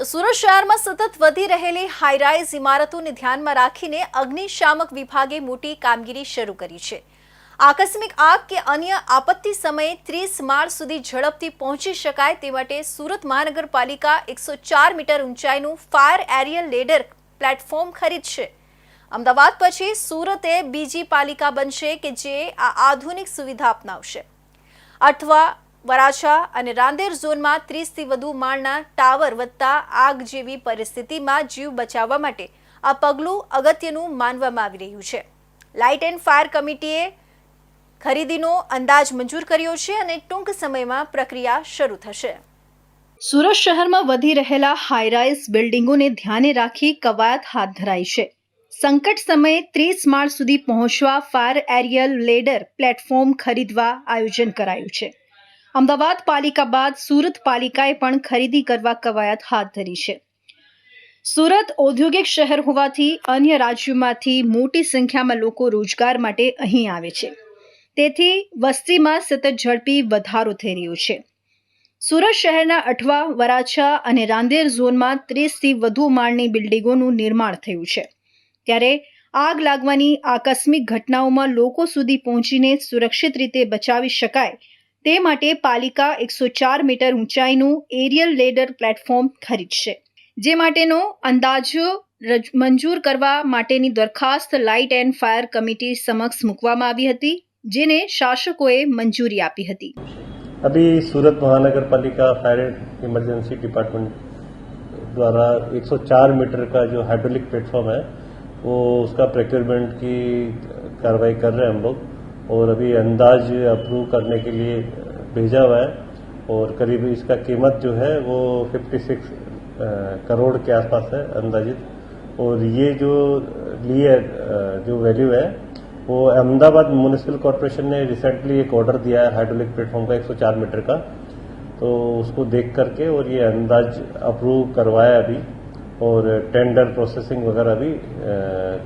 સુરત શહેરમાં સતત વધી રહેલી હાઈરાઇઝ ઇમારતોને ધ્યાનમાં રાખીને અગ્નિશામક વિભાગે મોટી કામગીરી શરૂ કરી છે। આકસ્મિક આગ કે અન્ય આપત્તિ સમયે 30 માળ સુધી ઝડપથી પહોંચી શકાય તે માટે સુરત મહાનગરપાલિકા 104 મીટર ઊંચાઈનું ફાયર એરિયલ લેડર પ્લેટફોર્મ ખરીદશે। અમદાવાદ પછી સુરતે બીજી પાલિકા બનશે કે જે આ આધુનિક સુવિધા અપનાવશે। અથવા વરાછા અને રાંદેર ઝોનમાં 30 થી વધુ માળના ટાવર વધતા આગ જેવી પરિસ્થિતિમાં જીવ બચાવવા માટે આ પગલું અગત્યનું માનવામાં આવી રહ્યું છે। લાઇટ એન્ડ ફાયર કમિટીએ ખરીદીનો અંદાજ મંજૂર કર્યો છે અને ટૂંક સમયમાં પ્રક્રિયા શરૂ થશે। સુરત શહેરમાં વધી રહેલા હાઈરાઇઝ બિલ્ડિંગોને ધ્યાને રાખી કવાયત હાથ ધરાઈ છે। સંકટ સમયે 30 માળ સુધી પહોંચવા ફાયર એરિયલ લેડર પ્લેટફોર્મ ખરીદવા આયોજન કરાયું છે। અમદાવાદ પાલિકા બાદ સુરત પાલિકાએ પણ ખરીદી કરવા કવાયત હાથ ધરી છે। સુરત ઔદ્યોગિક શહેર હોવાથી અન્ય રાજ્યોમાંથી મોટી સંખ્યામાં લોકો રોજગાર માટે અહીં આવે છે, તેથી વસ્તીમાં સતત ઝડપી વધારો થઈ રહ્યો છે। સુરત શહેરના અઠવા, વરાછા અને રાંદેર ઝોનમાં 30 થી વધુ માળની બિલ્ડિંગોનું નિર્માણ થયું છે, ત્યારે આગ લાગવાની આકસ્મિક ઘટનાઓમાં લોકો સુધી પહોંચીને સુરક્ષિત રીતે બચાવી શકાય તે માટે પાલિકા 104 મીટર ઊંચાઈનું એરિયલ લેડર પ્લેટફોર્મ ખરીદશે, જે માટેનો અંદાજો મંજૂર કરવા માટેની દરખાસ્ત લાઇટ એન્ડ ફાયર કમિટી સમક્ષ મૂકવામાં આવી હતી, જેને શાસકોએ મંજૂરી આપી હતી। अभी सूरत महानगर पालिका फायर इमरजेंसी डिपार्टमेंट द्वारा 104 मीटर का जो हाइड्रोलिक प्लेटफॉर्म है वो उसका प्रोक्योरमेंट की कार्रवाई कर रहे हैं हम लोग, और अभी अंदाज अप्रूव करने के लिए भेजा हुआ है, और करीब इसका कीमत जो है वो 56 करोड़ के आसपास है अंदाजित। और ये जो लिए जो वैल्यू है वो अहमदाबाद म्यूनिसिपल कॉर्पोरेशन ने रिसेंटली एक ऑर्डर दिया है हाइड्रोलिक प्लेटफॉर्म का 104 मीटर का, तो उसको देख करके और ये अंदाज अप्रूव करवाया अभी, और टेंडर प्रोसेसिंग वगैरह भी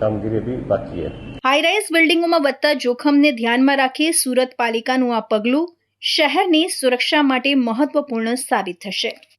कामगिरी अभी बाकी है। હાઈરાઇઝ બિલ્ડિંગોમાં વધતા જોખમને ધ્યાનમાં રાખી સુરત પાલિકાનું આ પગલું શહેરની સુરક્ષા માટે મહત્વપૂર્ણ સાબિત થશે।